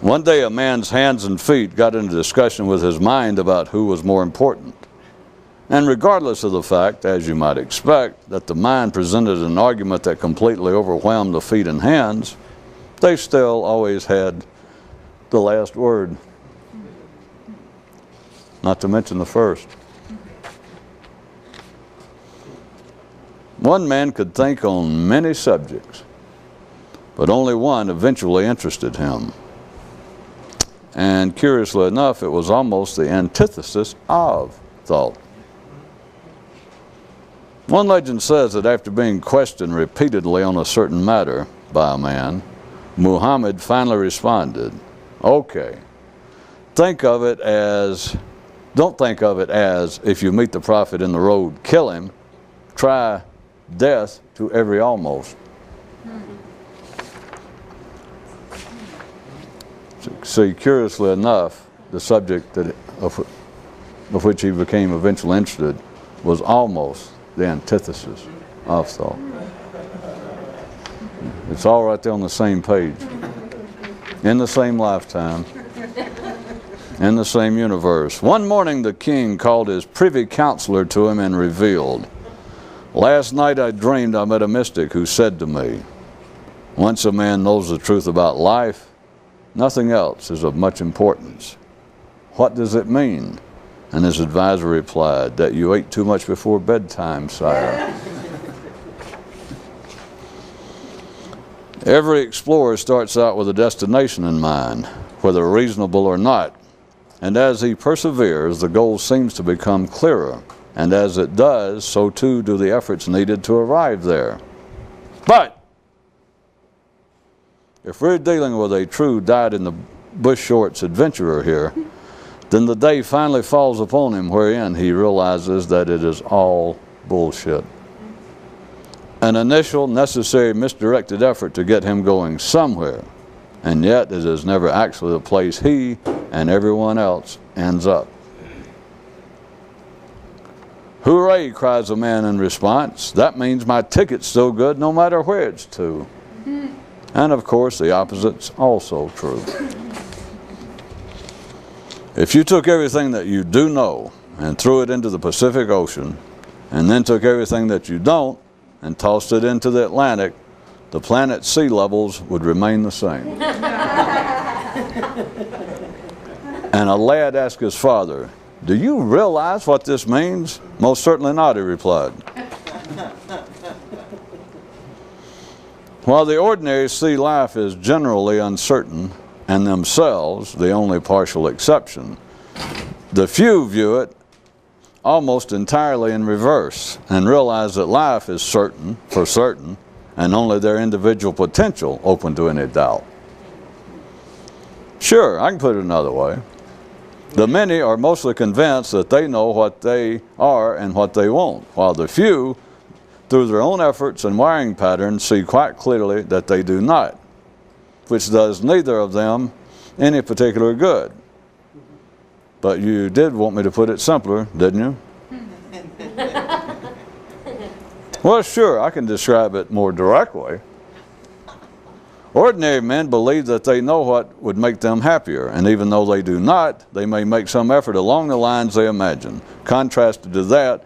One day a man's hands and feet got into discussion with his mind about who was more important. And regardless of the fact, as you might expect, that the mind presented an argument that completely overwhelmed the feet and hands, they still always had the last word. Not to mention the first. One man could think on many subjects, but only one eventually interested him. And curiously enough, it was almost the antithesis of thought. One legend says that after being questioned repeatedly on a certain matter by a man, Muhammad finally responded, "Okay, don't think of it as if you meet the prophet in the road, kill him, try death to every almost." See, curiously enough, the subject of which he became eventually interested was almost the antithesis of thought. It's all right there on the same page, in the same lifetime, in the same universe. One morning the king called his privy counselor to him and revealed, "Last night I dreamed I met a mystic who said to me, 'Once a man knows the truth about life, nothing else is of much importance.' What does it mean?" And his advisor replied, "That you ate too much before bedtime, sire." Every explorer starts out with a destination in mind, whether reasonable or not. And as he perseveres, the goal seems to become clearer. And as it does, so too do the efforts needed to arrive there. But if we're dealing with a true dyed-in-the-bush shorts adventurer here, then the day finally falls upon him wherein he realizes that it is all bullshit. An initial, necessary, misdirected effort to get him going somewhere, and yet it is never actually the place he and everyone else ends up. "Hooray," cries a man in response. "That means my ticket's still good no matter where it's to." And of course, the opposite's also true. If you took everything that you do know and threw it into the Pacific Ocean, and then took everything that you don't and tossed it into the Atlantic, the planet's sea levels would remain the same. And a lad asked his father, "Do you realize what this means?" "Most certainly not," he replied. While the ordinary see life is generally uncertain, and themselves the only partial exception, the few view it almost entirely in reverse and realize that life is certain, for certain, and only their individual potential open to any doubt. Sure, I can put it another way. The many are mostly convinced that they know what they are and what they won't, while the few, through their own efforts and wiring patterns, see quite clearly that they do not, which does neither of them any particular good. But you did want me to put it simpler, didn't you? Well, sure, I can describe it more directly. Ordinary men believe that they know what would make them happier, and even though they do not, they may make some effort along the lines they imagine. Contrasted to that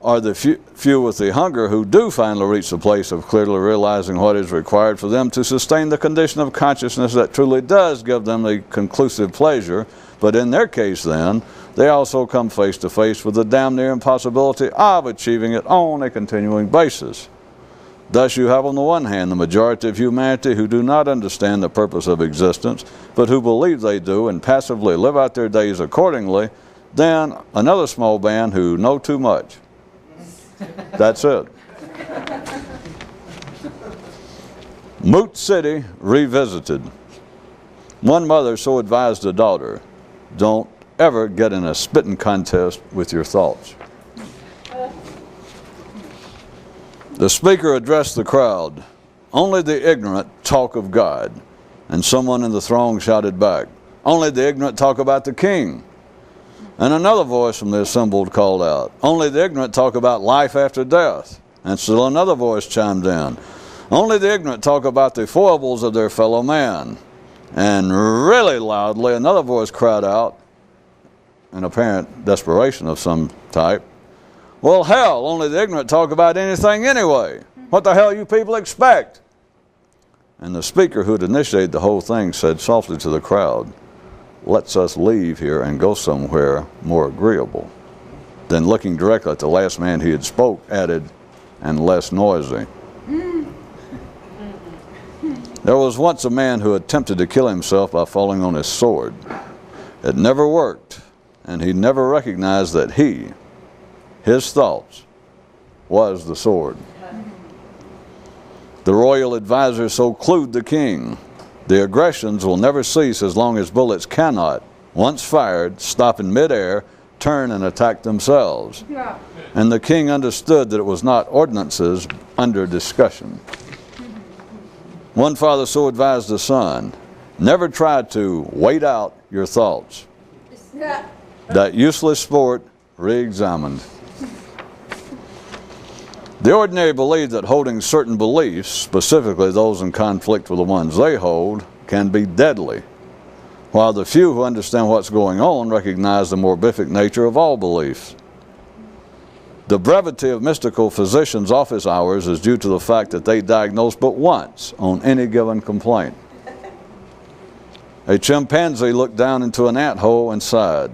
are the few with the hunger who do finally reach the place of clearly realizing what is required for them to sustain the condition of consciousness that truly does give them the conclusive pleasure. But in their case then, they also come face to face with the damn near impossibility of achieving it on a continuing basis. Thus you have on the one hand the majority of humanity who do not understand the purpose of existence, but who believe they do and passively live out their days accordingly. Then another small band who know too much. That's it. Moot City Revisited. One mother so advised a daughter, "Don't ever get in a spitting contest with your thoughts." The speaker addressed the crowd, "Only the ignorant talk of God." And someone in the throng shouted back, "Only the ignorant talk about the king." And another voice from the assembled called out, "Only the ignorant talk about life after death." And still another voice chimed in, "Only the ignorant talk about the foibles of their fellow man." And really loudly, another voice cried out, in apparent desperation of some type, "Well, hell, only the ignorant talk about anything anyway. What the hell you people expect?" And the speaker who had initiated the whole thing said softly to the crowd, "Let's us leave here and go somewhere more agreeable." Then looking directly at the last man he had spoke, added, "and less noisy." There was once a man who attempted to kill himself by falling on his sword. It never worked, and he never recognized that his thoughts, was the sword. The royal advisor so clued the king. The aggressions will never cease as long as bullets cannot, once fired, stop in midair, turn and attack themselves. And the king understood that it was not ordinances under discussion. One father so advised the son, "Never try to wait out your thoughts." That useless sport re-examined. The ordinary believe that holding certain beliefs, specifically those in conflict with the ones they hold, can be deadly, while the few who understand what's going on recognize the morbific nature of all beliefs. The brevity of mystical physicians' office hours is due to the fact that they diagnose but once on any given complaint. A chimpanzee looked down into an ant hole and sighed,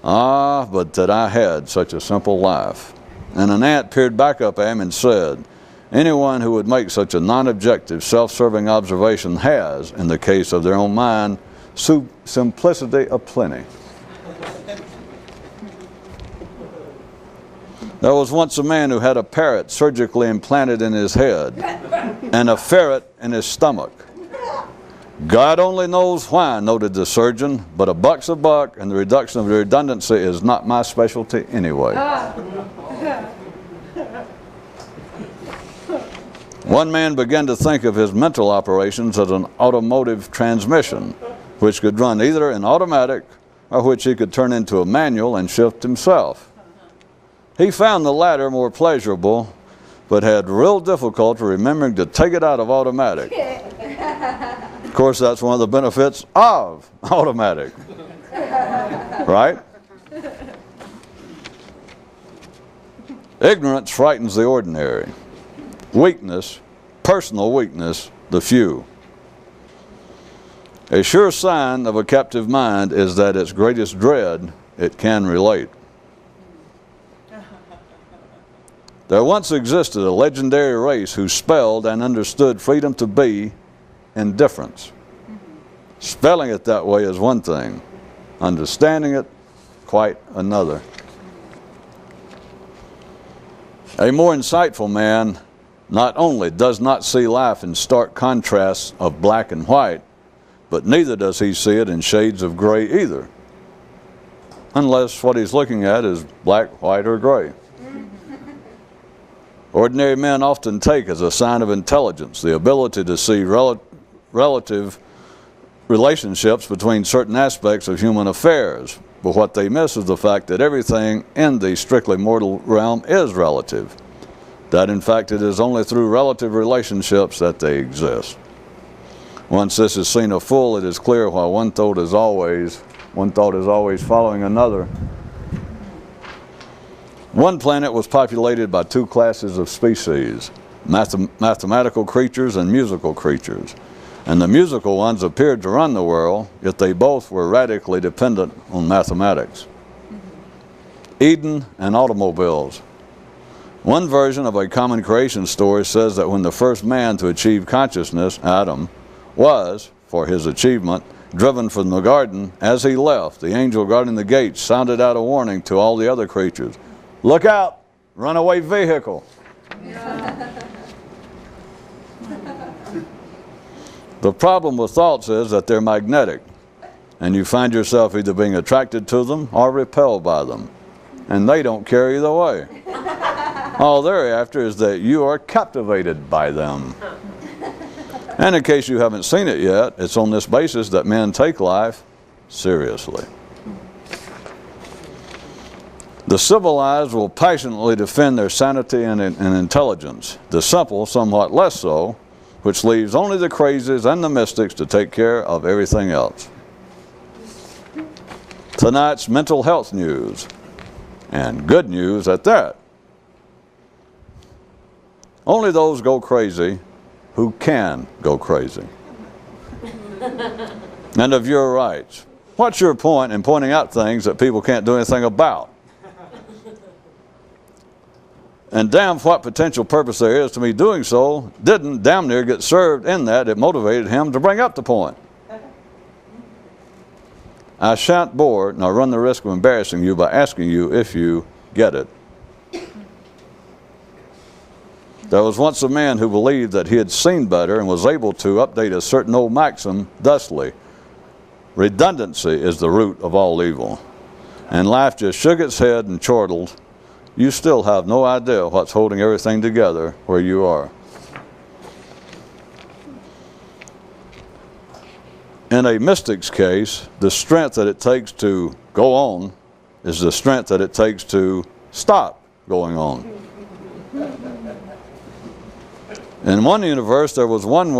"Ah, but that I had such a simple life." And an ant peered back up at him and said, "Anyone who would make such a non-objective, self-serving observation has, in the case of their own mind, simplicity aplenty." There was once a man who had a parrot surgically implanted in his head and a ferret in his stomach. "God only knows why," noted the surgeon, "but a buck's a buck, and the reduction of the redundancy is not my specialty anyway." One man began to think of his mental operations as an automotive transmission, which could run either in automatic or which he could turn into a manual and shift himself. He found the latter more pleasurable, but had real difficulty remembering to take it out of automatic. Of course, that's one of the benefits of automatic, right? Ignorance frightens the ordinary. Weakness, personal weakness, the few. A sure sign of a captive mind is that its greatest dread, it can relate. There once existed a legendary race who spelled and understood freedom to be indifference. Spelling it that way is one thing, understanding it quite another. A more insightful man not only does not see life in stark contrasts of black and white, but neither does he see it in shades of gray either, unless what he's looking at is black, white, or gray. Ordinary men often take as a sign of intelligence the ability to see relative relationships between certain aspects of human affairs, but what they miss is the fact that everything in the strictly mortal realm is relative. That in fact it is only through relative relationships that they exist. Once this is seen afull, it is clear why one thought is always following another. One planet was populated by two classes of species, mathematical creatures and musical creatures. And the musical ones appeared to run the world, yet they both were radically dependent on mathematics. Eden and automobiles. One version of a common creation story says that when the first man to achieve consciousness, Adam, was, for his achievement, driven from the garden, as he left, the angel guarding the gates sounded out a warning to all the other creatures. "Look out, runaway vehicle." The problem with thoughts is that they're magnetic, and you find yourself either being attracted to them or repelled by them, and they don't care either way. All they're after is that you are captivated by them. And in case you haven't seen it yet, it's on this basis that men take life seriously. The civilized will passionately defend their sanity and intelligence. The simple, somewhat less so, which leaves only the crazies and the mystics to take care of everything else. Tonight's mental health news, and good news at that. Only those go crazy who can go crazy. And of your rights. What's your point in pointing out things that people can't do anything about? And damn what potential purpose there is to me doing so didn't damn near get served in that it motivated him to bring up the point. I shan't bore nor run the risk of embarrassing you by asking you if you get it. There was once a man who believed that he had seen better and was able to update a certain old maxim thusly: redundancy is the root of all evil. And life just shook its head and chortled. You still have no idea what's holding everything together where you are. In a mystic's case, the strength that it takes to go on is the strength that it takes to stop going on. In one universe, there was one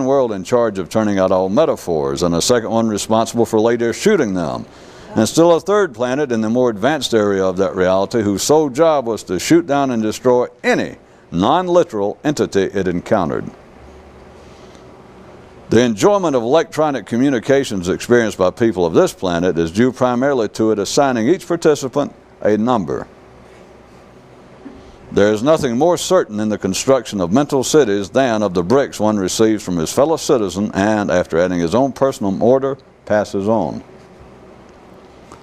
world in charge of turning out all metaphors, and a second one responsible for later shooting them. And still a third planet in the more advanced area of that reality whose sole job was to shoot down and destroy any non-literal entity it encountered. The enjoyment of electronic communications experienced by people of this planet is due primarily to it assigning each participant a number. There is nothing more certain in the construction of mental cities than of the bricks one receives from his fellow citizen and, after adding his own personal order, passes on.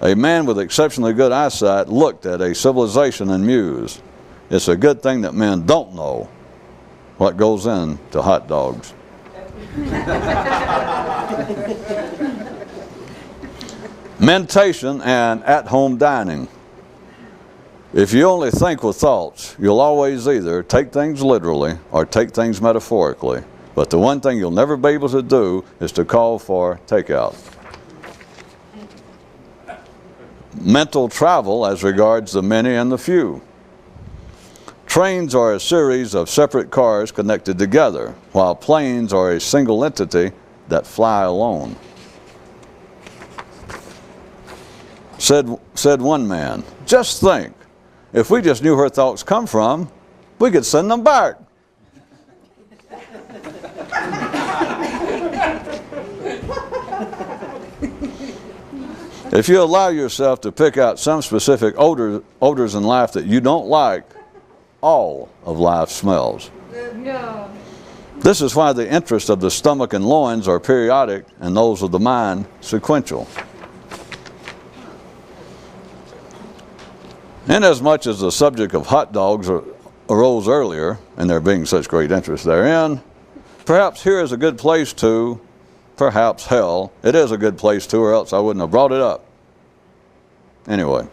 A man with exceptionally good eyesight looked at a civilization and mused, "It's a good thing that men don't know what goes into hot dogs." Mentation and at-home dining. If you only think with thoughts, you'll always either take things literally or take things metaphorically. But the one thing you'll never be able to do is to call for takeout. Mental travel as regards the many and the few. Trains are a series of separate cars connected together, while planes are a single entity that fly alone. Said one man, "Just think, if we just knew where thoughts come from, we could send them back." If you allow yourself to pick out some specific odors in life that you don't like, all of life smells. No. This is why the interests of the stomach and loins are periodic and those of the mind sequential. Inasmuch as the subject of hot dogs arose earlier, and there being such great interest therein, perhaps here is a good place to, perhaps hell, it is a good place to, or else I wouldn't have brought it up. Anyway,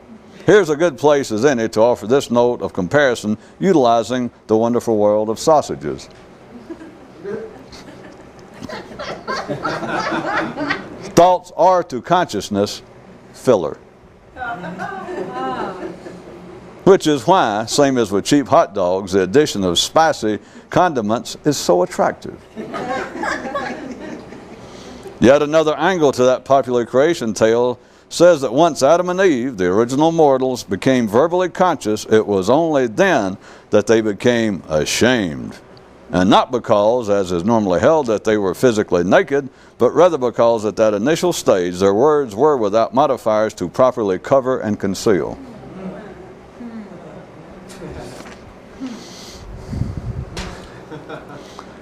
here's a good place as any to offer this note of comparison utilizing the wonderful world of sausages. Thoughts are to consciousness filler. Which is why, same as with cheap hot dogs, the addition of spicy condiments is so attractive. Yet another angle to that popular creation tale says that once Adam and Eve, the original mortals, became verbally conscious, it was only then that they became ashamed. And not because, as is normally held, that they were physically naked, but rather because at that initial stage their words were without modifiers to properly cover and conceal.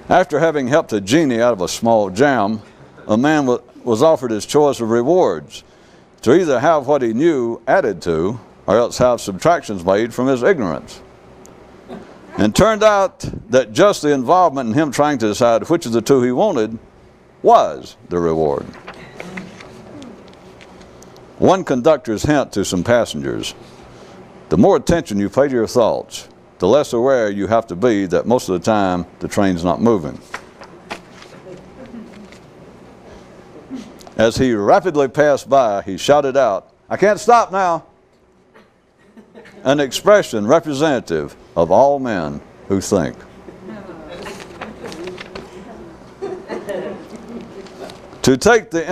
After having helped a genie out of a small jam, a man was offered his choice of rewards, to either have what he knew added to, or else have subtractions made from his ignorance. And turned out that just the involvement in him trying to decide which of the two he wanted was the reward. One conductor's hint to some passengers: the more attention you pay to your thoughts, the less aware you have to be that most of the time the train's not moving. As he rapidly passed by, he shouted out, "I can't stop now," an expression representative of all men who think. To take the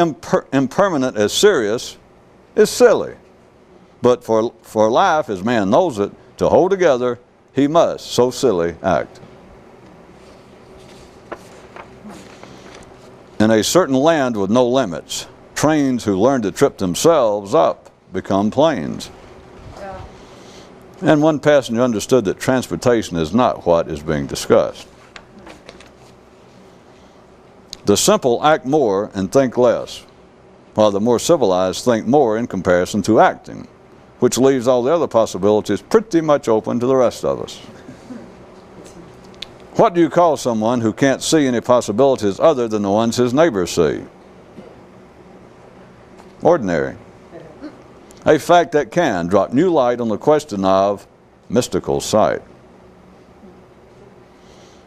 impermanent as serious is silly. But for life, as man knows it, to hold together, he must, so silly, act. In a certain land with no limits, trains who learn to trip themselves up become planes. Yeah. And one passenger understood that transportation is not what is being discussed. The simple act more and think less, while the more civilized think more in comparison to acting, which leaves all the other possibilities pretty much open to the rest of us. What do you call someone who can't see any possibilities other than the ones his neighbors see? Ordinary. A fact that can drop new light on the question of mystical sight.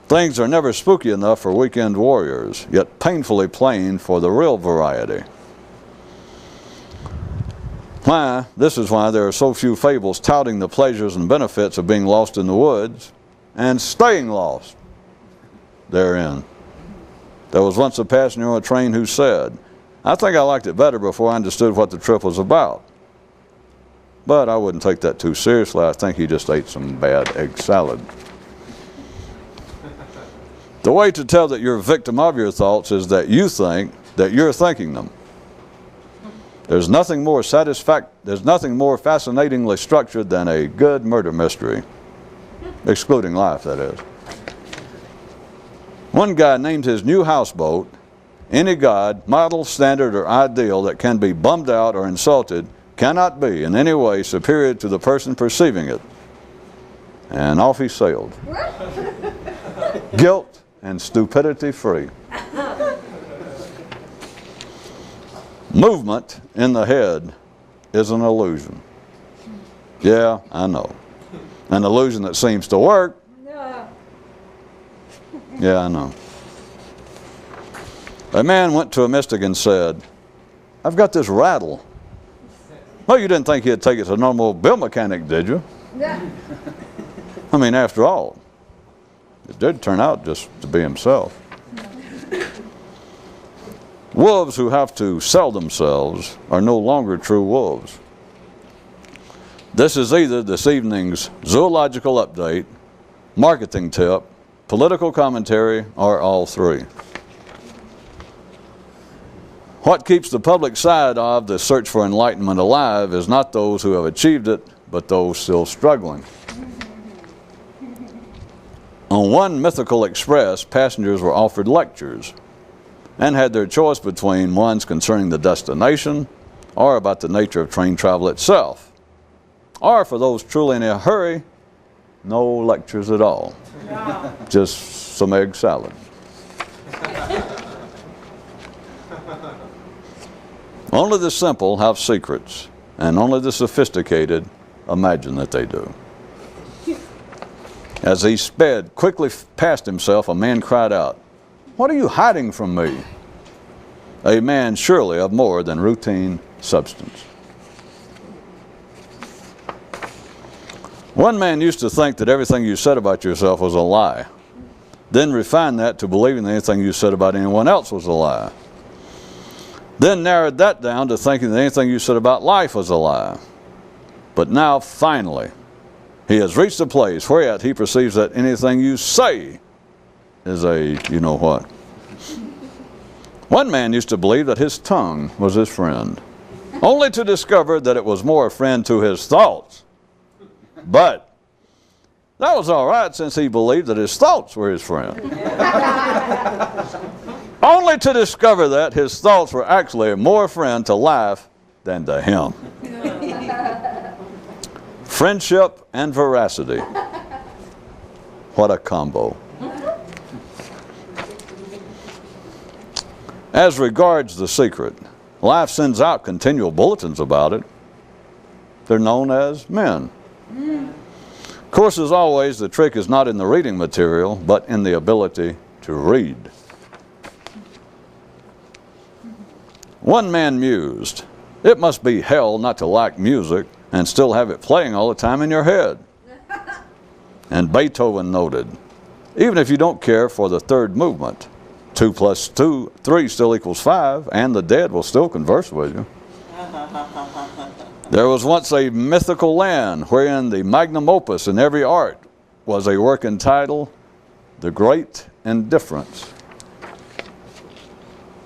Things are never spooky enough for weekend warriors, yet painfully plain for the real variety. This is why there are so few fables touting the pleasures and benefits of being lost in the woods and staying lost therein. There was once a passenger on a train who said, "I think I liked it better before I understood what the trip was about." But I wouldn't take that too seriously. I think he just ate some bad egg salad. The way to tell that you're a victim of your thoughts is that you think that you're thinking them. There's nothing more fascinatingly structured than a good murder mystery. Excluding life, that is. One guy named his new houseboat, "Any god, model, standard, or ideal that can be bummed out or insulted cannot be in any way superior to the person perceiving it." And off he sailed. Guilt and stupidity free. Movement in the head is an illusion. Yeah, I know. An illusion that seems to work. Yeah, I know. A man went to a mystic and said, "I've got this rattle." Well, you didn't think he'd take it to a normal bill mechanic, did you? I mean, after all, it did turn out just to be himself. Wolves who have to sell themselves are no longer true wolves. This is either this evening's zoological update, marketing tip, political commentary, or all three. What keeps the public side of the search for enlightenment alive is not those who have achieved it, but those still struggling. On one mythical express, passengers were offered lectures and had their choice between ones concerning the destination or about the nature of train travel itself. Or for those truly in a hurry, no lectures at all. No. Just some egg salad. Only the simple have secrets, and only the sophisticated imagine that they do. As he sped quickly past himself, a man cried out, "What are you hiding from me?" A man surely of more than routine substance. One man used to think that everything you said about yourself was a lie, then refined that to believing that anything you said about anyone else was a lie. Then narrowed that down to thinking that anything you said about life was a lie. But now, finally, he has reached a place whereat he perceives that anything you say is a you-know-what. One man used to believe that his tongue was his friend, only to discover that it was more a friend to his thoughts. But that was all right, since he believed that his thoughts were his friend. Only to discover that his thoughts were actually more a friend to life than to him. Friendship and veracity. What a combo. As regards the secret, life sends out continual bulletins about it. They're known as men. Of course, as always, the trick is not in the reading material, but in the ability to read. One man mused, "It must be hell not to like music and still have it playing all the time in your head." And Beethoven noted, "Even if you don't care for the third movement, 2 plus 2, 3 still equals 5, and the dead will still converse with you. There was once a mythical land wherein the magnum opus in every art was a work entitled The Great Indifference.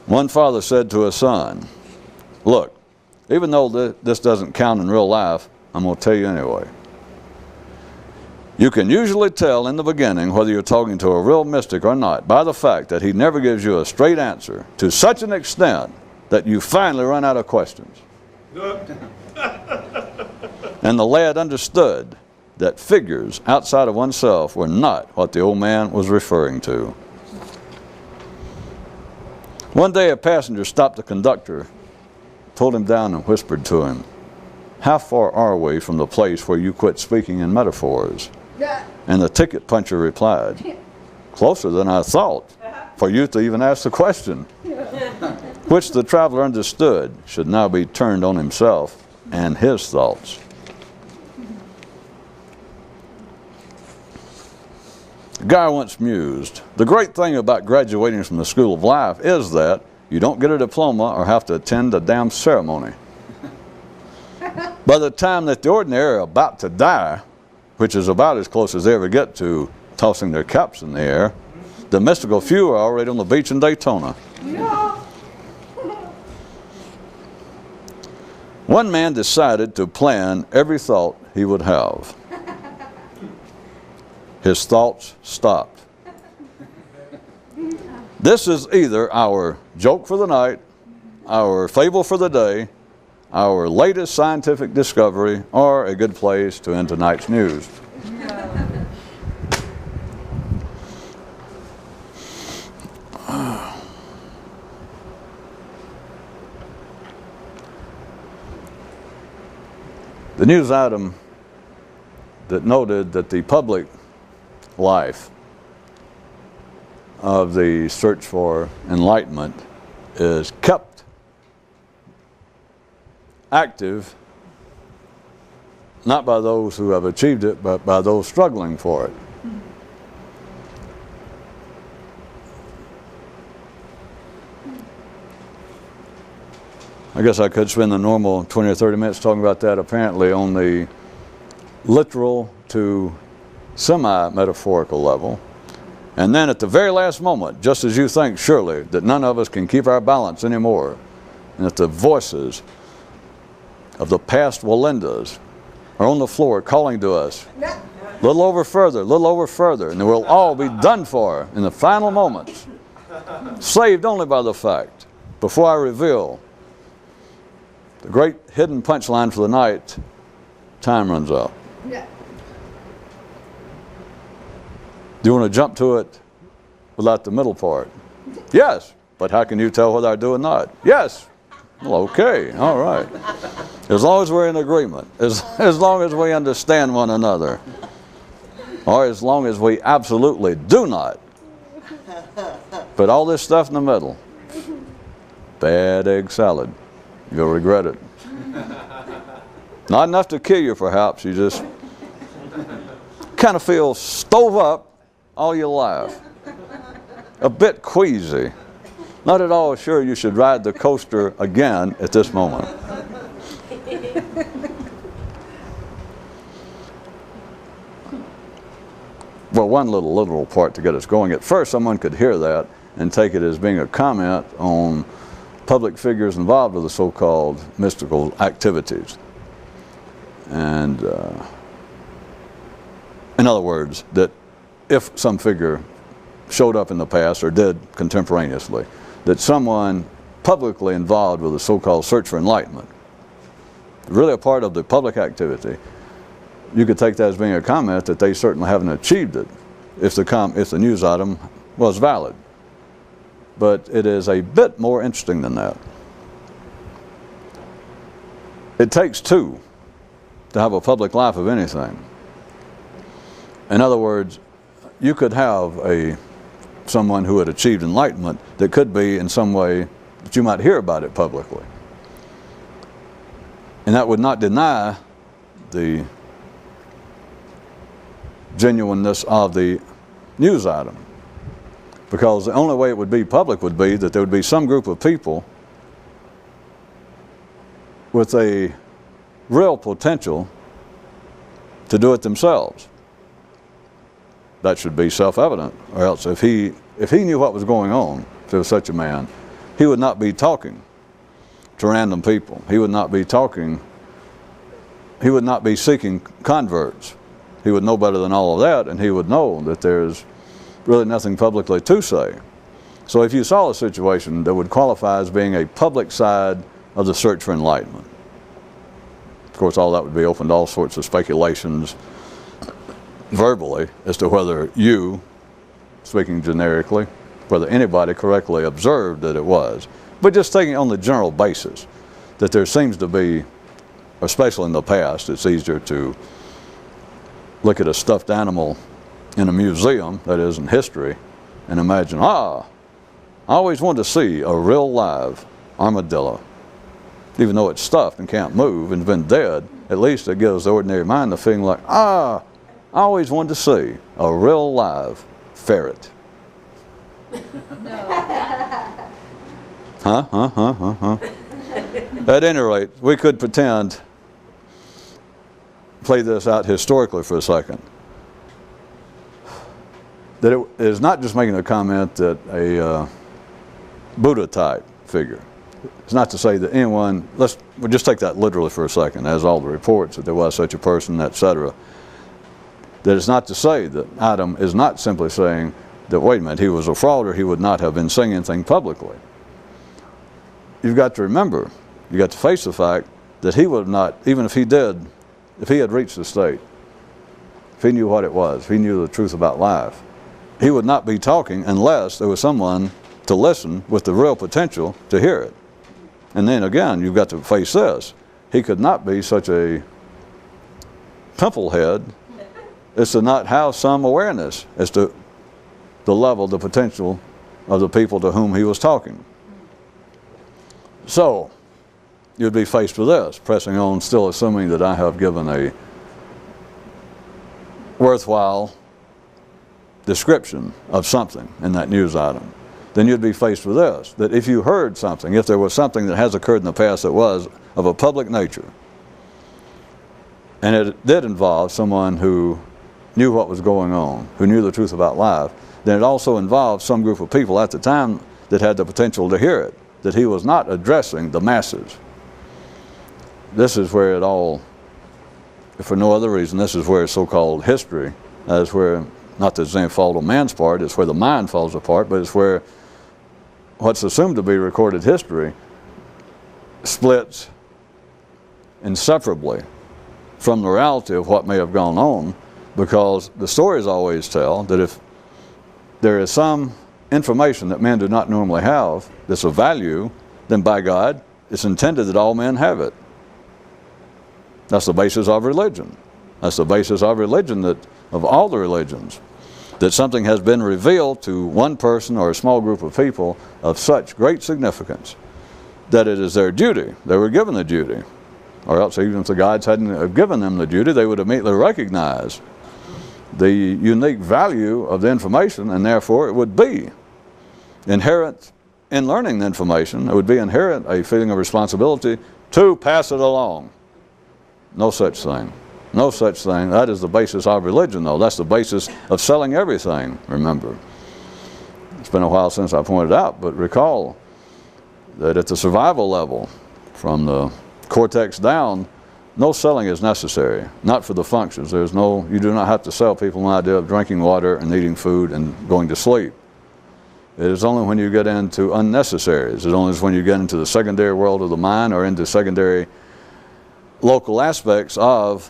One father said to his son, look, even though this doesn't count in real life, I'm going to tell you anyway. You can usually tell in the beginning whether you're talking to a real mystic or not by the fact that he never gives you a straight answer to such an extent that you finally run out of questions. And the lad understood that figures outside of oneself were not what the old man was referring to. One day a passenger stopped the conductor, pulled him down and whispered to him, how far are we from the place where you quit speaking in metaphors? And the ticket puncher replied, closer than I thought, for you to even ask the question, which the traveler understood should now be turned on himself and his thoughts. A guy once mused, the great thing about graduating from the school of life is that you don't get a diploma or have to attend a damn ceremony. By the time that the ordinary are about to die, which is about as close as they ever get to tossing their caps in the air, the mystical few are already on the beach in Daytona. One man decided to plan every thought he would have. His thoughts stopped. This is either our joke for the night, our fable for the day, our latest scientific discovery, or a good place to end tonight's news. The news item that noted that the public life of the search for enlightenment is kept active not by those who have achieved it, but by those struggling for it. I guess I could spend the normal 20 or 30 minutes talking about that, apparently on the literal to semi-metaphorical level. And then at the very last moment, just as you think surely that none of us can keep our balance anymore, and that the voices of the past Walendas are on the floor calling to us, little over further, and we'll all be done for in the final moments, saved only by the fact, before I reveal the great hidden punchline for the night, time runs out. Do you want to jump to it without the middle part? Yes, but how can you tell whether I do or not? Yes. Well, okay, all right. As long as we're in agreement, as long as we understand one another, or as long as we absolutely do not. But all this stuff in the middle, bad egg salad. You'll regret it. Not enough to kill you, perhaps. You just kind of feel stove up all your life. A bit queasy. Not at all sure you should ride the coaster again at this moment. Well, one little literal part to get us going. At first, someone could hear that and take it as being a comment on public figures involved with the so-called mystical activities. And in other words, that if some figure showed up in the past or did contemporaneously, that someone publicly involved with the so-called search for enlightenment, really a part of the public activity, you could take that as being a comment that they certainly haven't achieved it if the news item was valid. But it is a bit more interesting than that. It takes two to have a public life of anything. In other words, you could have someone who had achieved enlightenment that could be in some way that you might hear about it publicly. And that would not deny the genuineness of the news item. Because the only way it would be public would be that there would be some group of people with a real potential to do it themselves. That should be self-evident, or else if he knew what was going on, if there was such a man, he would not be talking to random people. He would not be seeking converts. He would know better than all of that, and he would know that there's really nothing publicly to say. So if you saw a situation that would qualify as being a public side of the search for enlightenment, of course all that would be open to all sorts of speculations verbally as to whether you, speaking generically, whether anybody correctly observed that it was. But just taking on the general basis that there seems to be, especially in the past, it's easier to look at a stuffed animal in a museum, that is in history, and imagine, I always wanted to see a real live armadillo. Even though it's stuffed and can't move and been dead, at least it gives the ordinary mind the feeling like, I always wanted to see a real live ferret. At any rate, we could pretend, play this out historically for a second, that it is not just making a comment that a Buddha type figure. It's not to say that anyone, we'll just take that literally for a second, as all the reports that there was such a person, etc. That it's not to say that Adam is not simply saying that, wait a minute, he was a fraud or he would not have been saying anything publicly. You've got to remember, you've got to face the fact that he would not, even if he did, if he had reached the state, if he knew what it was, if he knew the truth about life, he would not be talking unless there was someone to listen with the real potential to hear it. And then again, you've got to face this. He could not be such a pimplehead as to not have some awareness as to the level, the potential of the people to whom he was talking. So, you'd be faced with this, pressing on, still assuming that I have given a worthwhile description of something in that news item. Then you'd be faced with this, that if you heard something, if there was something that has occurred in the past that was of a public nature, and it did involve someone who knew what was going on, who knew the truth about life, then it also involved some group of people at the time that had the potential to hear it, that he was not addressing the masses. This is where it all, if for no other reason, this is where so-called history, that is where, not that there's any fault on man's part, it's where the mind falls apart, but it's where what's assumed to be recorded history splits inseparably from the reality of what may have gone on, because the stories always tell that if there is some information that men do not normally have that's of value, then by God, it's intended that all men have it. That's the basis of religion. That's the basis of religion, that of all the religions, that something has been revealed to one person or a small group of people of such great significance that it is their duty. They were given the duty. Or else even if the gods hadn't given them the duty, they would immediately recognize the unique value of the information, and therefore it would be inherent in learning the information, it would be inherent a feeling of responsibility to pass it along. No such thing. No such thing. That is the basis of religion, though. That's the basis of selling everything, remember. It's been a while since I pointed out, but recall that at the survival level, from the cortex down, no selling is necessary, not for the functions. You do not have to sell people an idea of drinking water and eating food and going to sleep. It is only when you get into unnecessaries. It only is when you get into the secondary world of the mind or into secondary local aspects of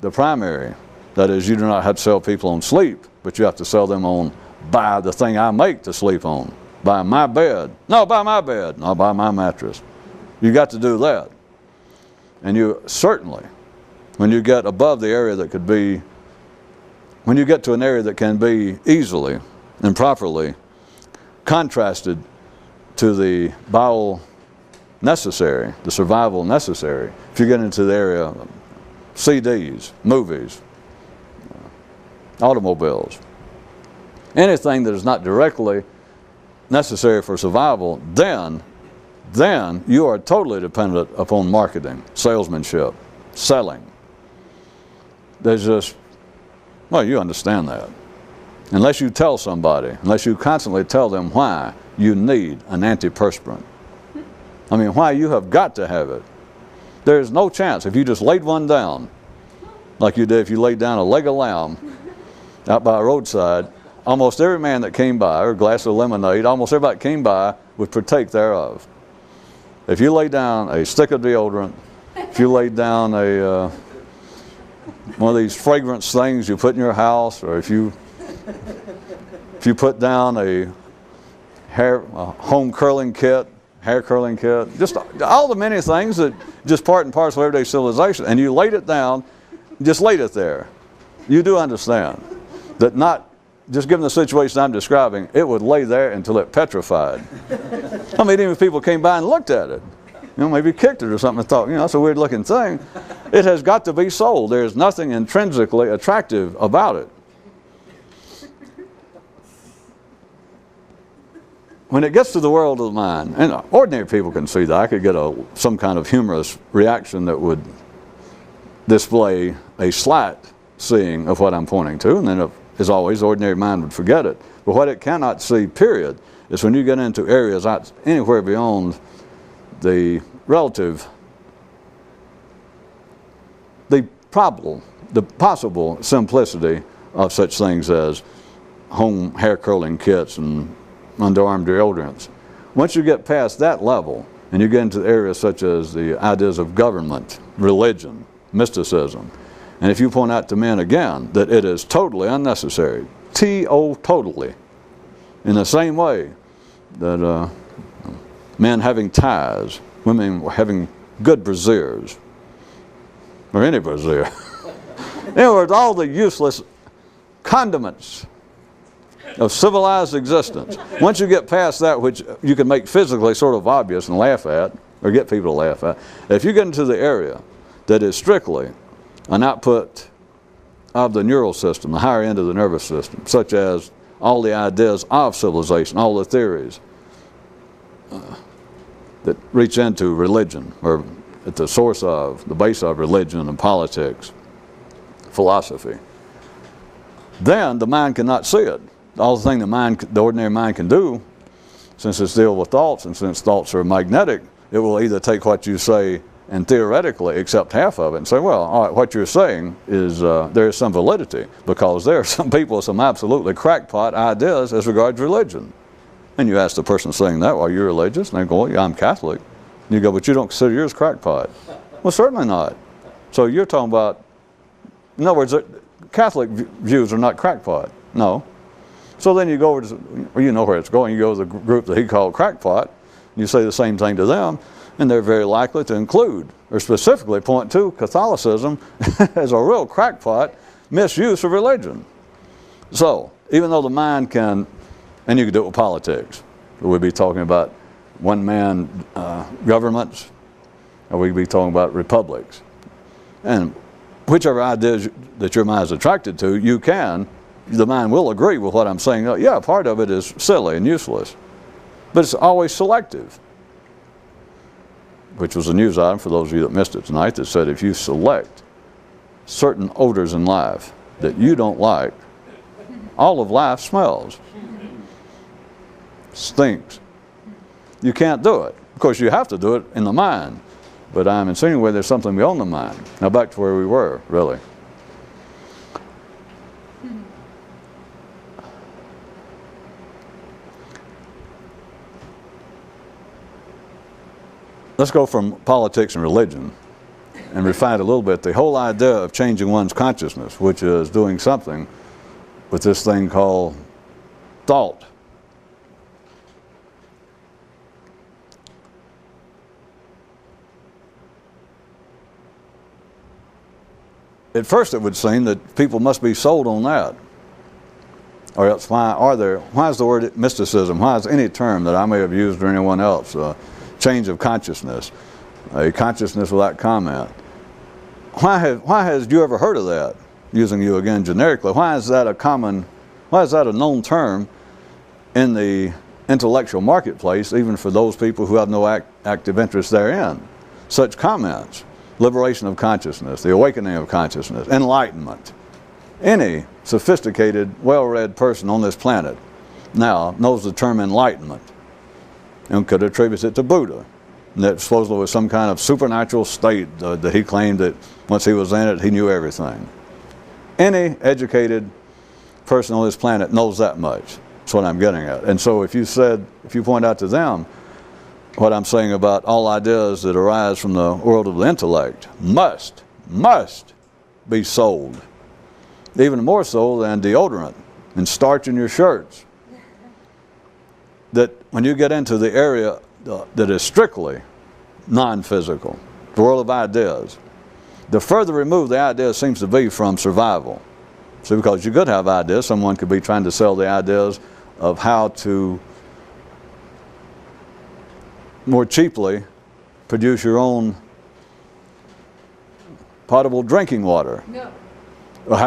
the primary. That is, you do not have to sell people on sleep, but you have to sell them on buy the thing I make to sleep on. Buy my bed. No, buy my bed. No, buy my mattress. You got to do that. And you certainly, when you get above the area that could be, when you get to an area that can be easily and properly contrasted to the bowel necessary, the survival necessary, if you get into the area of CDs, movies, automobiles, anything that is not directly necessary for survival, then you are totally dependent upon marketing, salesmanship, selling. There's just, well, you understand that. Unless you tell somebody, unless you constantly tell them why you need an antiperspirant. I mean, why you have got to have it. There's no chance if you just laid one down, like you did if you laid down a leg of lamb out by a roadside, almost every man that came by, or a glass of lemonade, almost everybody that came by would partake thereof. If you lay down a stick of deodorant, if you laid down a one of these fragrance things you put in your house, or if you put down a home curling kit, hair curling kit, just all the many things that just part and parcel of everyday civilization, and you laid it down, just laid it there. You do understand that not, just given the situation I'm describing, it would lay there until it petrified. I mean, even if people came by and looked at it, you know, maybe kicked it or something and thought, you know, that's a weird looking thing. It has got to be sold. There's nothing intrinsically attractive about it. When it gets to the world of the mind, and ordinary people can see that. I could get some kind of humorous reaction that would display a slight seeing of what I'm pointing to, and then, as always, the ordinary mind would forget it. But what it cannot see, period, is when you get into areas anywhere beyond the relative, the possible simplicity of such things as home hair curling kits and underarm deodorants. Once you get past that level and you get into areas such as the ideas of government, religion, mysticism, and if you point out to men again that it is totally unnecessary, totally, in the same way that men having ties, women having good brasiers, or any brassiere. In other words, all the useless condiments of civilized existence. Once you get past that, which you can make physically sort of obvious and laugh at, or get people to laugh at, if you get into the area that is strictly an output of the neural system, the higher end of the nervous system, such as all the ideas of civilization, all the theories that reach into religion, or at the source of, the base of religion and politics, philosophy, then the mind cannot see it. All the thing the ordinary mind can do, since it's dealing with thoughts, and since thoughts are magnetic, it will either take what you say and theoretically accept half of it and say, well, all right, what you're saying is there is some validity, because there are some people with some absolutely crackpot ideas as regards religion. And you ask the person saying that, well, you're religious? And they go, well, yeah, I'm Catholic. And you go, but you don't consider yours crackpot. Well, certainly not. So you're talking about, in other words, Catholic views are not crackpot. No. So then you go over to, well, you know where it's going. You go to the group that he called crackpot, and you say the same thing to them, and they're very likely to include, or specifically point to, Catholicism as a real crackpot misuse of religion. So, even though the mind can, and you can do it with politics, we'd be talking about one-man governments, or we'd be talking about republics. And whichever ideas that your mind is attracted to, the mind will agree with what I'm saying. Yeah, part of it is silly and useless, but it's always selective, which was a news item for those of you that missed it tonight, that said if you select certain odors in life that you don't like, all of life smells, stinks. You can't do it. Of course, you have to do it in the mind, but I'm insinuating there's something beyond the mind. Now back to where we were, really. Let's go from politics and religion and refine it a little bit. The whole idea of changing one's consciousness, which is doing something with this thing called thought. At first it would seem that people must be sold on that. Or else why is the word mysticism, why is any term that I may have used or anyone else, change of consciousness, a consciousness without comment. Why has you ever heard of that? Using you again generically, why is that a known term in the intellectual marketplace, even for those people who have no active interest therein. Such comments: liberation of consciousness, the awakening of consciousness, enlightenment. Any sophisticated, well-read person on this planet now knows the term enlightenment and could attribute it to Buddha. And that supposedly was some kind of supernatural state that he claimed that once he was in it, he knew everything. Any educated person on this planet knows that much. That's what I'm getting at. And so if you point out to them what I'm saying about all ideas that arise from the world of the intellect must be sold. Even more so than deodorant and starch in your shirts. That when you get into the area that is strictly non-physical, the world of ideas, the further removed the idea seems to be from survival. See, because you could have ideas, someone could be trying to sell the ideas of how to more cheaply produce your own potable drinking water. No. Or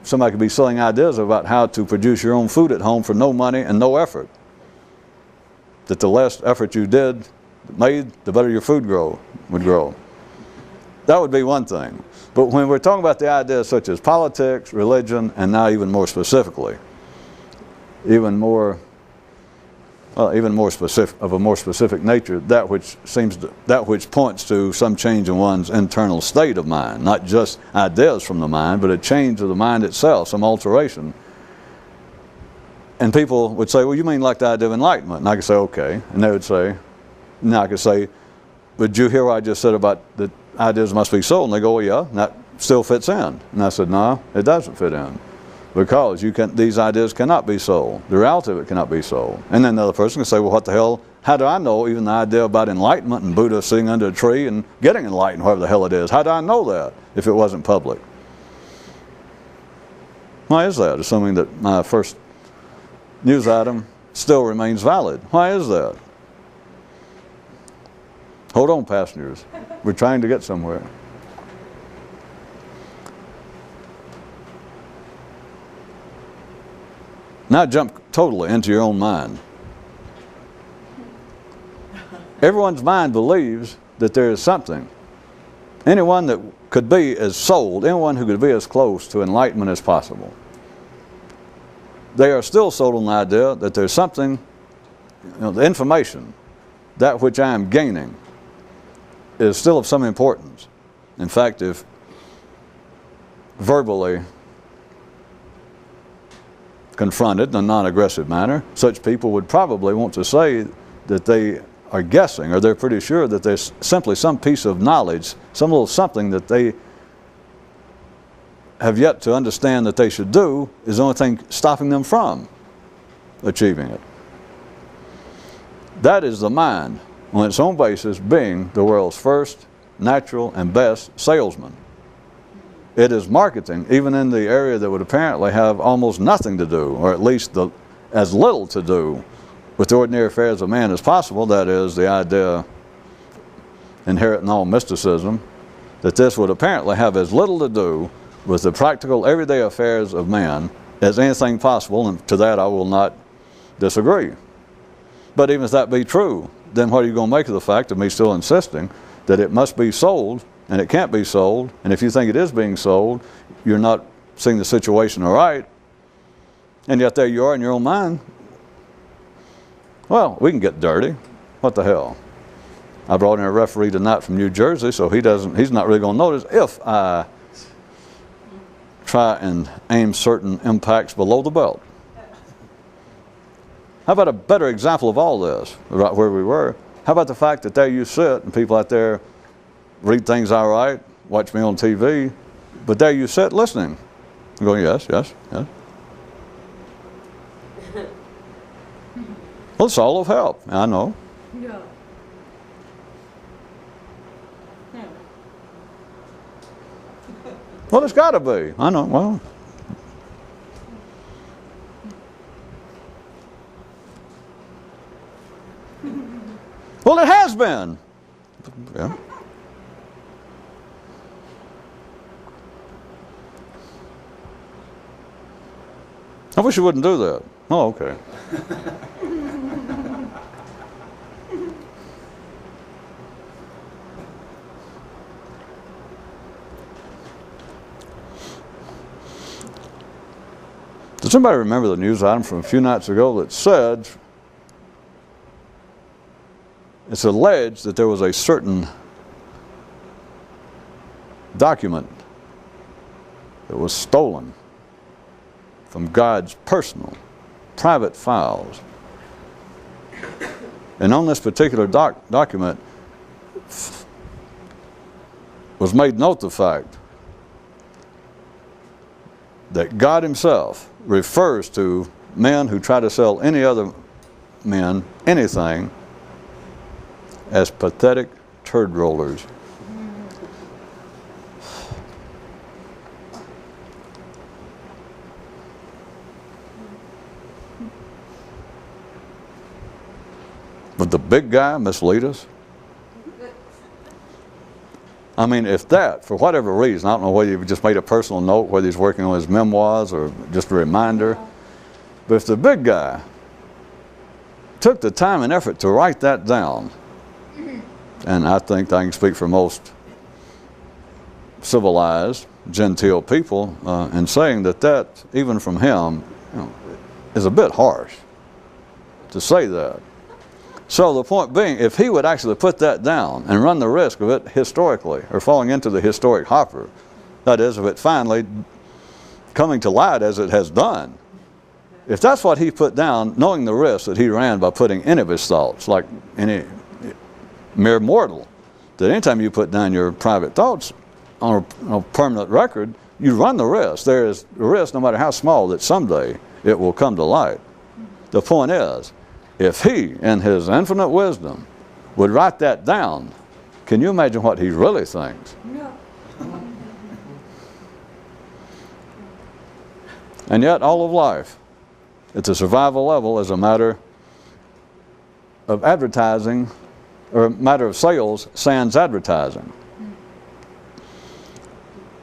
somebody could be selling ideas about how to produce your own food at home for no money and no effort. That the less effort you made, the better your food would grow. That would be one thing. But when we're talking about the ideas such as politics, religion, and now even more specifically, even more specific, of a more specific nature, that which points to some change in one's internal state of mind, not just ideas from the mind, but a change of the mind itself, some alteration. And people would say, well, you mean like the idea of enlightenment? And I could say, okay. And they would say, now I could say, but did you hear what I just said about the ideas must be sold? And they go, well, yeah, and that still fits in. And I said, no, it doesn't fit in. Because these ideas cannot be sold. The reality of it cannot be sold. And then the other person can say, well, what the hell, how do I know even the idea about enlightenment and Buddha sitting under a tree and getting enlightened, whatever the hell it is? How do I know that if it wasn't public? Why is that? Assuming that my first news item still remains valid. Why is that? Hold on, passengers. We're trying to get somewhere. Now jump totally into your own mind. Everyone's mind believes that there is something. Anyone that could be as sold, anyone who could be as close to enlightenment as possible. They are still sold on the idea that there's something, the information, that which I am gaining, is still of some importance. In fact, if verbally confronted in a non-aggressive manner, such people would probably want to say that they are guessing, or they're pretty sure that there's simply some piece of knowledge, some little something that they have yet to understand that they should do is the only thing stopping them from achieving it. That is the mind, on its own basis, being the world's first, natural, and best salesman. It is marketing, even in the area that would apparently have almost nothing to do, or at least as little to do with the ordinary affairs of man as possible. That is the idea inherent in all mysticism, that this would apparently have as little to do with the practical everyday affairs of man as anything possible, and to that I will not disagree. But even if that be true, then what are you going to make of the fact of me still insisting that it must be sold, and it can't be sold, and if you think it is being sold, you're not seeing the situation aright, and yet there you are in your own mind. Well, we can get dirty. What the hell? I brought in a referee tonight from New Jersey, so he's not really going to notice if I try and aim certain impacts below the belt. How about a better example of all this, right where we were? How about the fact that there you sit, and people out there read things I write, watch me on TV, but there you sit listening. I'm going, yes, yes, yes. Well, it's all of help. I know. Yeah. Well, it's got to be. I know. Well, it has been. Yeah. I wish you wouldn't do that. Oh, okay. Does somebody remember the news item from a few nights ago that said it's alleged that there was a certain document that was stolen from God's personal, private files. And on this particular document was made note the fact that God himself refers to men who try to sell any other men anything as pathetic turd rollers. Would the big guy mislead us? I mean, if that, for whatever reason, I don't know whether he just made a personal note, whether he's working on his memoirs or just a reminder, but if the big guy took the time and effort to write that down, and I think I can speak for most civilized, genteel people in saying that even from him, is a bit harsh to say that. So the point being, if he would actually put that down and run the risk of it historically, or falling into the historic hopper, that is, of it finally coming to light as it has done, if that's what he put down, knowing the risk that he ran by putting any of his thoughts, like any mere mortal, that anytime you put down your private thoughts on a permanent record, you run the risk. There is a risk, no matter how small, that someday it will come to light. The point is, if he, in his infinite wisdom, would write that down, can you imagine what he really thinks? No. And yet, all of life, at the survival level, is a matter of advertising, or a matter of sales, sans advertising.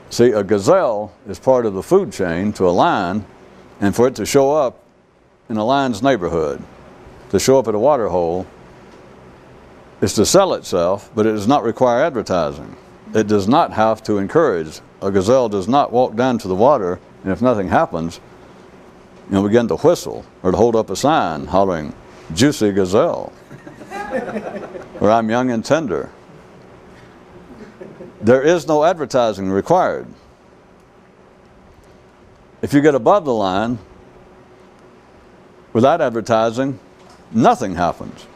See, a gazelle is part of the food chain to a lion, and for it to show up in a lion's neighborhood, to show up at a water hole, is to sell itself, but it does not require advertising. It does not have to encourage. A gazelle does not walk down to the water, and if nothing happens, begin to whistle or to hold up a sign hollering, "Juicy gazelle," or "I'm young and tender." There is no advertising required. If you get above the line, without advertising, nothing happens.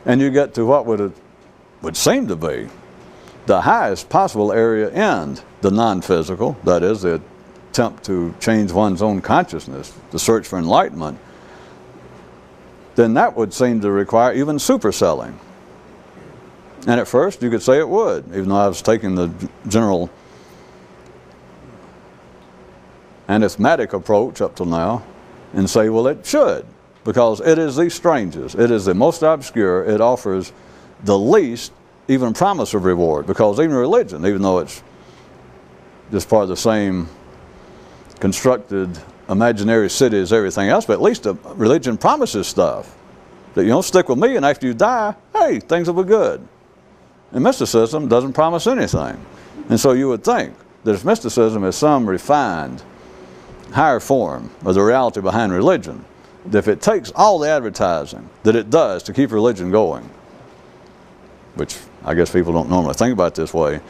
And you get to what would seem to be the highest possible area in the non-physical, that is, the attempt to change one's own consciousness, the search for enlightenment, then that would seem to require even superselling. And at first you could say it would, even though I was taking the general anathematic approach up till now, and say, well, it should, because it is the strangest, it is the most obscure, it offers the least even promise of reward, because even religion, even though it's just part of the same constructed imaginary city as everything else, but at least religion promises stuff that, stick with me and after you die, hey, things will be good. And mysticism doesn't promise anything. And so you would think that if mysticism is some refined, higher form of the reality behind religion, that if it takes all the advertising that it does to keep religion going, which I guess people don't normally think about this way,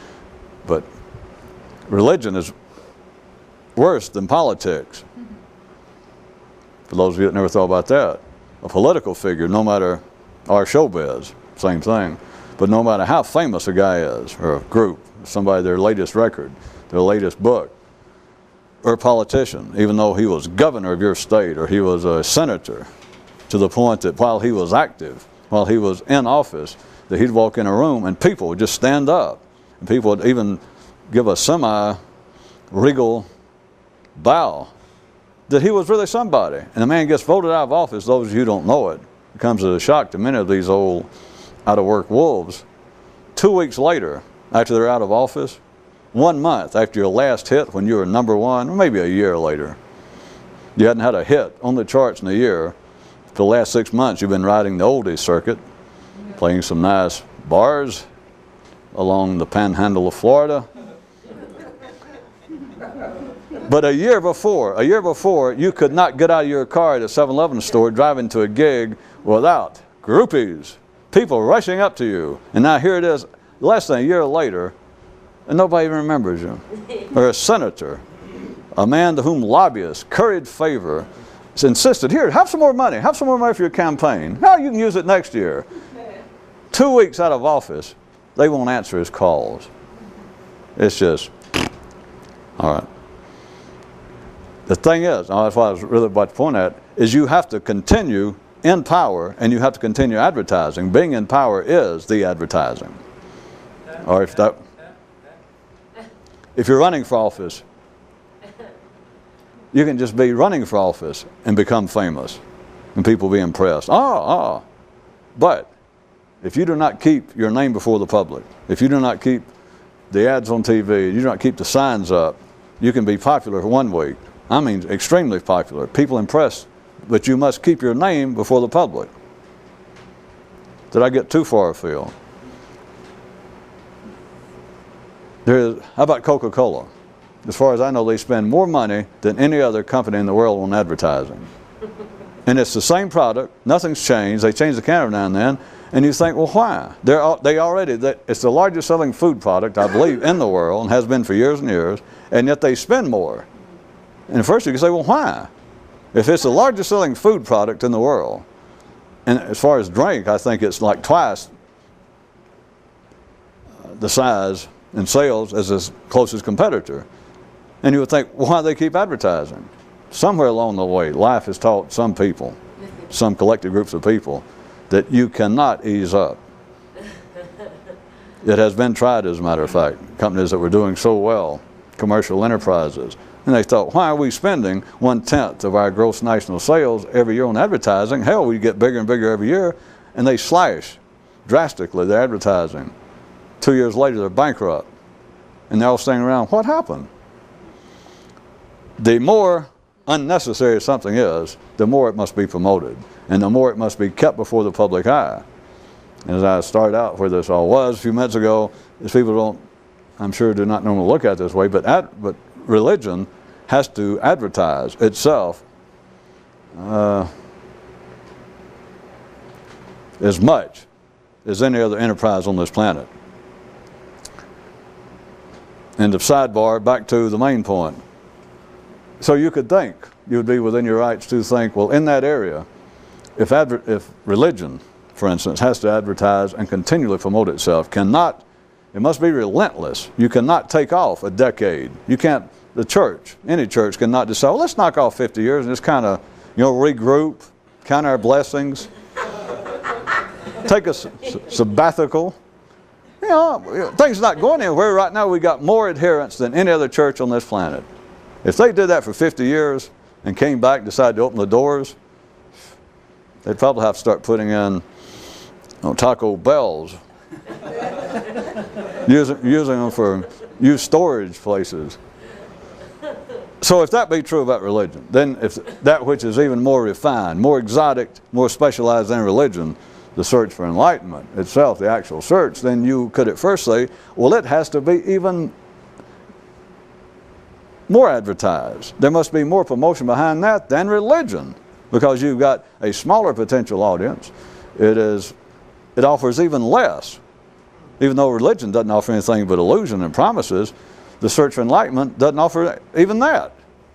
but religion is worse than politics. For those of you that never thought about that, a political figure, no matter our showbiz, same thing, but no matter how famous a guy is, or a group, somebody, their latest record, their latest book, or a politician, even though he was governor of your state or he was a senator, to the point that while he was active, while he was in office, that he'd walk in a room and people would just stand up, and people would even give a semi-regal bow, that he was really somebody. And the man gets voted out of office. Those of you who don't know it, it comes as a shock to many of these old out-of-work wolves. 2 weeks later, after they're out of office, 1 month after your last hit when you were number one, or maybe a year later, you hadn't had a hit on the charts in a year. For the last 6 months, you've been riding the oldies circuit, playing some nice bars along the panhandle of Florida. But a year before, you could not get out of your car at a 7-Eleven store driving to a gig without groupies, people rushing up to you. And now here it is, less than a year later, and nobody even remembers you. Or a senator, a man to whom lobbyists curried favor, insisted, here, have some more money for your campaign. Now you can use it next year. 2 weeks out of office, they won't answer his calls. It's just, all right. The thing is, that's what I was really about to point at, is you have to continue in power and you have to continue advertising. Being in power is the advertising. Or if you're running for office, you can just be running for office and become famous and people be impressed. But if you do not keep your name before the public, if you do not keep the ads on TV, you do not keep the signs up, you can be popular for 1 week. I mean, extremely popular. People impressed, but you must keep your name before the public. Did I get too far afield? How about Coca-Cola? As far as I know, they spend more money than any other company in the world on advertising. And it's the same product, nothing's changed, they change the can every now and then, and you think, well, why? It's the largest selling food product, I believe, in the world, and has been for years and years, and yet they spend more. And first you can say, well, why? If it's the largest selling food product in the world, and as far as drink, I think it's like twice the size in sales as its closest competitor. And you would think, well, why do they keep advertising? Somewhere along the way, life has taught some people, some collective groups of people, that you cannot ease up. It has been tried, as a matter of fact, companies that were doing so well, commercial enterprises. And they thought, why are we spending 1/10 of our gross national sales every year on advertising? Hell, we get bigger and bigger every year. And they slash drastically their advertising. 2 years later, they're bankrupt. And they're all standing around, what happened? The more unnecessary something is, the more it must be promoted. And the more it must be kept before the public eye. And as I started out where this all was a few minutes ago, as people don't, I'm sure, do not normally look at it this way, but religion has to advertise itself as much as any other enterprise on this planet. And the sidebar, back to the main point. So you could think, you would be within your rights to think, well, in that area, if religion, for instance, has to advertise and continually promote itself, it must be relentless. You cannot take off a decade. You can't, the church, any church cannot decide, well, let's knock off 50 years and just kind of, regroup, count our blessings, take a sabbatical. Things are not going anywhere. Right now we got more adherents than any other church on this planet. If they did that for 50 years and came back and decided to open the doors, they'd probably have to start putting in Taco Bells, using them for used storage places. So if that be true about religion, then if that which is even more refined, more exotic, more specialized than religion, the search for enlightenment itself, the actual search, then you could at first say, well, it has to be even more advertised. There must be more promotion behind that than religion, because you've got a smaller potential audience. It offers even less. Even though religion doesn't offer anything but illusion and promises, the search for enlightenment doesn't offer even that.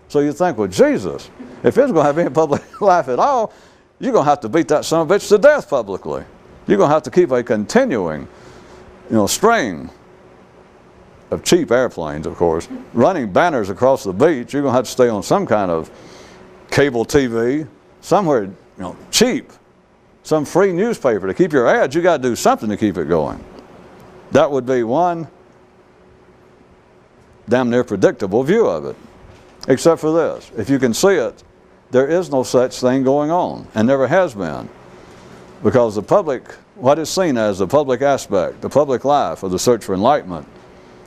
So you think, well, Jesus, if it's going to have any public life at all, you're going to have to beat that son of a bitch to death publicly. You're going to have to keep a continuing, string of cheap airplanes, of course, running banners across the beach. You're going to have to stay on some kind of cable TV, somewhere, cheap, some free newspaper to keep your ads. You got to do something to keep it going. That would be one damn near predictable view of it. Except for this, if you can see it, there is no such thing going on, and never has been. Because the public, what is seen as the public aspect, the public life of the search for enlightenment,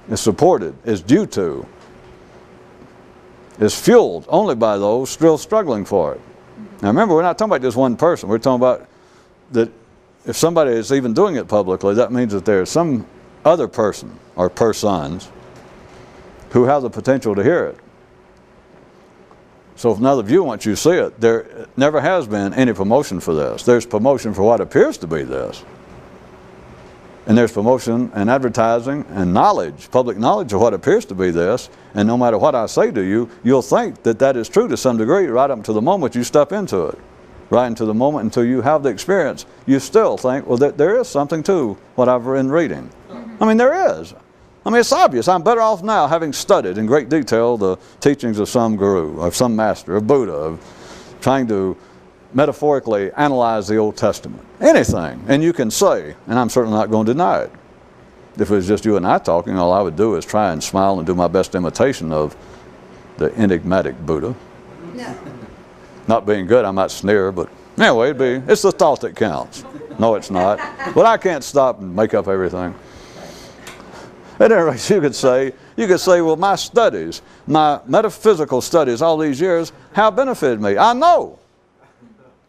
is supported, is due to, is fueled only by those still struggling for it. Now remember, we're not talking about just one person. We're talking about that if somebody is even doing it publicly, that means that there's some other person or persons who have the potential to hear it. So from another view, once you see it, there never has been any promotion for this. There's promotion for what appears to be this. And there's promotion and advertising and knowledge, public knowledge of what appears to be this. And no matter what I say to you, you'll think that that is true to some degree right up to the moment you step into it. Right into the moment until you have the experience, you still think, well, there is something to what I've been reading. I mean, there is. I mean, it's obvious. I'm better off now having studied in great detail the teachings of some guru, of some master, of Buddha, of trying to metaphorically analyze the Old Testament. Anything. And you can say, and I'm certainly not going to deny it. If it was just you and I talking, all I would do is try and smile and do my best imitation of the enigmatic Buddha. No. Not being good, I might sneer, but anyway, it's the thought that counts. No, it's not. But I can't stop and make up everything. At any rate, you could say, well, my studies, my metaphysical studies all these years have benefited me. I know.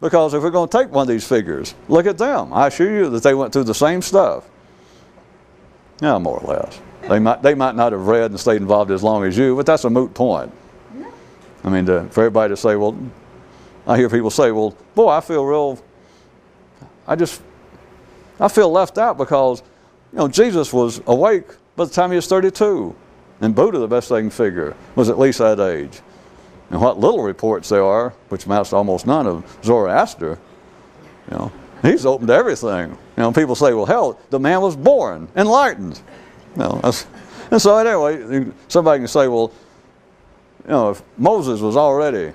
Because if we're going to take one of these figures, look at them. I assure you that they went through the same stuff. Yeah, more or less. They might not have read and stayed involved as long as you, but that's a moot point. I mean, for everybody to say, well, I hear people say, well, boy, I feel left out because, Jesus was awake by the time he was 32. And Buddha, the best they can figure, was at least that age. And what little reports there are, which amounts to almost none, of Zoroaster, he's open to everything. People say, well, hell, the man was born enlightened. And so anyway, somebody can say, well, if Moses was already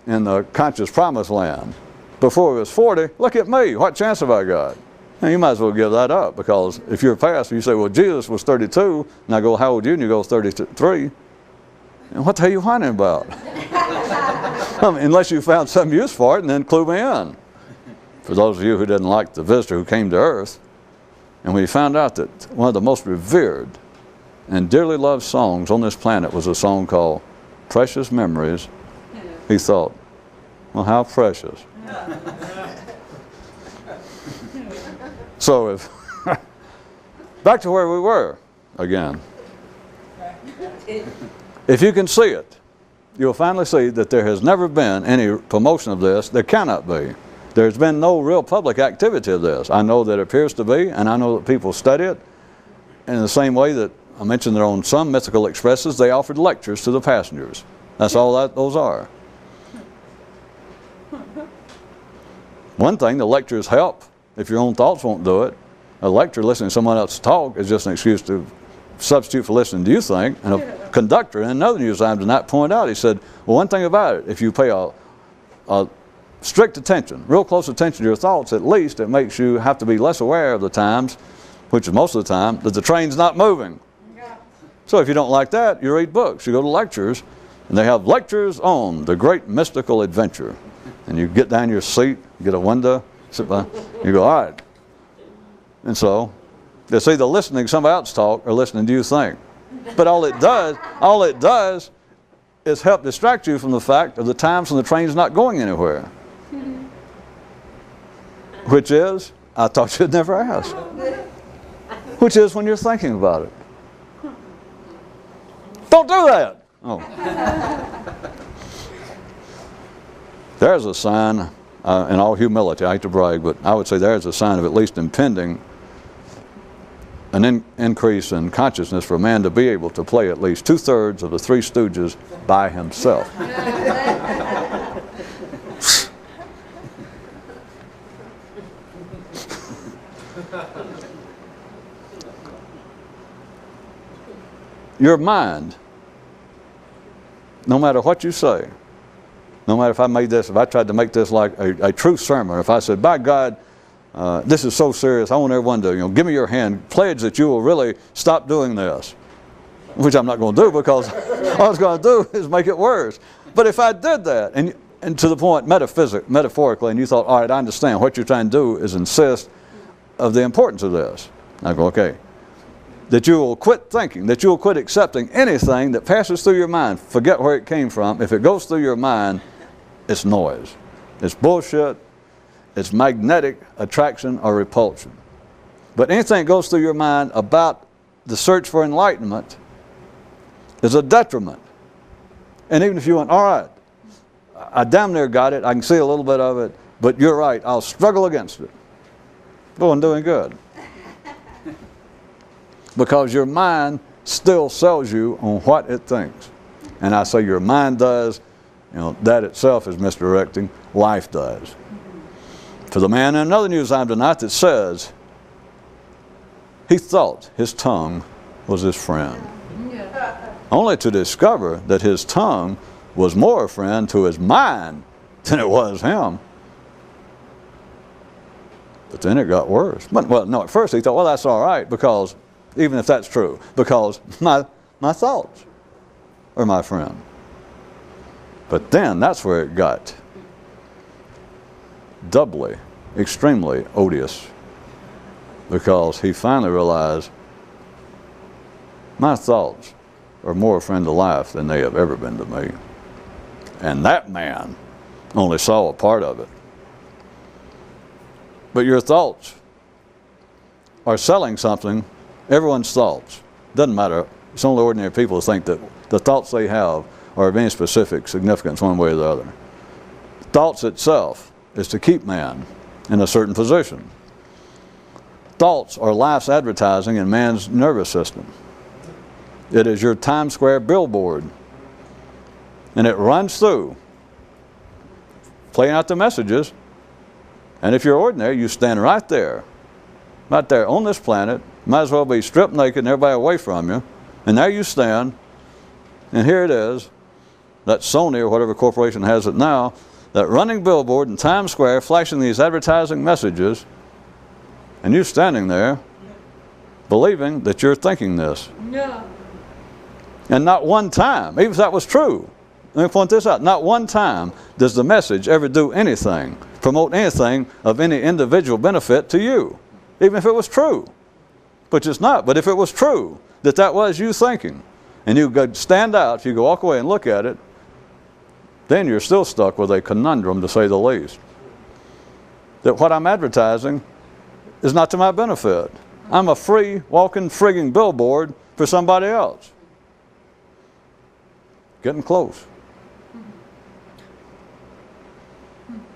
in the conscious promised land before he was 40, look at me, what chance have I got? And you might as well give that up, because if you're past, you say, well, Jesus was 32, and I go, how old are you? And you go, 33. And what the hell are you whining about? Unless you found some use for it, and then clue me in. For those of you who didn't like the visitor who came to Earth, and we found out that one of the most revered and dearly loved songs on this planet was a song called Precious Memories, he thought, well, how precious. So back to where we were again. If you can see it, you'll finally see that there has never been any promotion of this. There cannot be. There's been no real public activity of this. I know that it appears to be, and I know that people study it. And in the same way that I mentioned that on some mythical expresses, they offered lectures to the passengers. That's all that those are. One thing, the lectures help if your own thoughts won't do it. A lecture listening to someone else talk is just an excuse to substitute for listening to you think. And a conductor in another news item did not point out, he said, well, one thing about it, if you pay a strict attention, real close attention to your thoughts, at least it makes you have to be less aware of the times, which is most of the time, that the train's not moving. So if you don't like that, you read books, you go to lectures, and they have lectures on the great mystical adventure. And you get down your seat, get a window, sit by, you go, all right. And so, it's either listening to somebody else talk or listening to you think. But all it does is help distract you from the fact of the times when the train's not going anywhere. Which is, I thought you'd never ask. Which is when you're thinking about it. Don't do that! Oh. There's a sign, in all humility, I hate to brag, but I would say there's a sign of at least impending an increase in consciousness for a man to be able to play at least 2/3 of the Three Stooges by himself. Your mind, no matter what you say, no matter if I tried to make this like a true sermon, if I said, by God, this is so serious, I want everyone to, give me your hand, pledge that you will really stop doing this. Which I'm not going to do, because all I was going to do is make it worse. But if I did that, and to the point metaphorically, and you thought, all right, I understand, what you're trying to do is insist of the importance of this. I go, okay. That you will quit thinking, that you will quit accepting anything that passes through your mind. Forget where it came from. If it goes through your mind, it's noise. It's bullshit. It's magnetic attraction or repulsion. But anything that goes through your mind about the search for enlightenment is a detriment. And even if you went, all right, I damn near got it. I can see a little bit of it. But you're right. I'll struggle against it. Oh, I'm doing good. Because your mind still sells you on what it thinks. And I say your mind does. You know, that itself is misdirecting. Life does. For the man in another news item tonight that says he thought his tongue was his friend. Yeah. Only to discover that his tongue was more a friend to his mind than it was him. But then it got worse. But, well, no, at first he thought, well, that's all right, because even if that's true, because my thoughts are my friend. But then that's where it got doubly, extremely odious, because he finally realized my thoughts are more a friend to life than they have ever been to me. And that man only saw a part of it. But your thoughts are selling something. Everyone's thoughts. Doesn't matter. It's only ordinary people who think that the thoughts they have are of any specific significance one way or the other. Thoughts itself is to keep man in a certain position. Thoughts are life's advertising in man's nervous system. It is your Times Square billboard. And it runs through, playing out the messages. And if you're ordinary, you stand right there on this planet. Might as well be stripped naked and everybody away from you. And there you stand. And here it is, that Sony or whatever corporation has it now, that running billboard in Times Square flashing these advertising messages, and you standing there believing that you're thinking this. No. And not one time, even if that was true, let me point this out, not one time does the message ever do anything, promote anything of any individual benefit to you, even if it was true, which it's not. But if it was true that that was you thinking, and you could stand out, you could walk away and look at it, then you're still stuck with a conundrum, to say the least. That what I'm advertising is not to my benefit. I'm a free, walking, frigging billboard for somebody else. Getting close.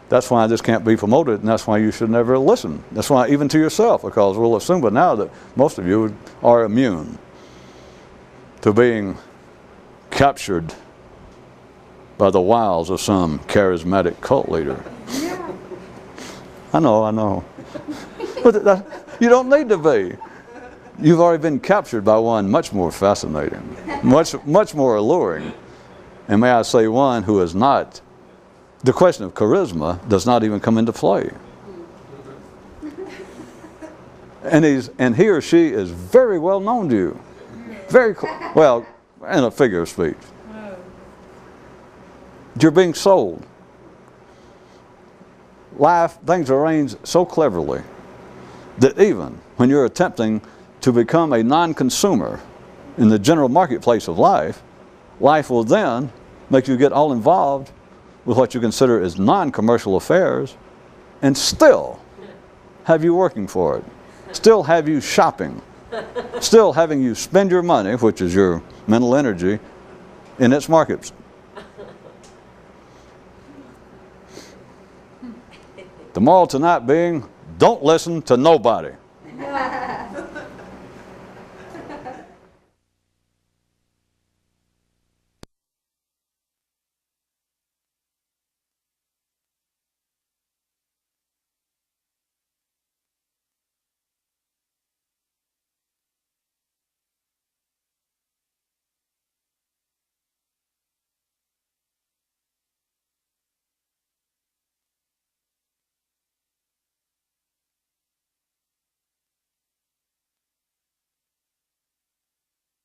That's why this can't be promoted, and that's why you should never listen. That's why, even to yourself, because we'll assume by now that most of you are immune to being captured by the wiles of some charismatic cult leader. Yeah. I know. But you don't need to be. You've already been captured by one much more fascinating, much more alluring, and may I say one who is not. The question of charisma does not even come into play. And he or she is very well known to you. Very well, in a figure of speech. You're being sold. Life, things are arranged so cleverly that even when you're attempting to become a non-consumer in the general marketplace of life, life will then make you get all involved with what you consider as non-commercial affairs, and still have you working for it, still have you shopping, still having you spend your money, which is your mental energy, in its markets. The moral tonight being, don't listen to nobody.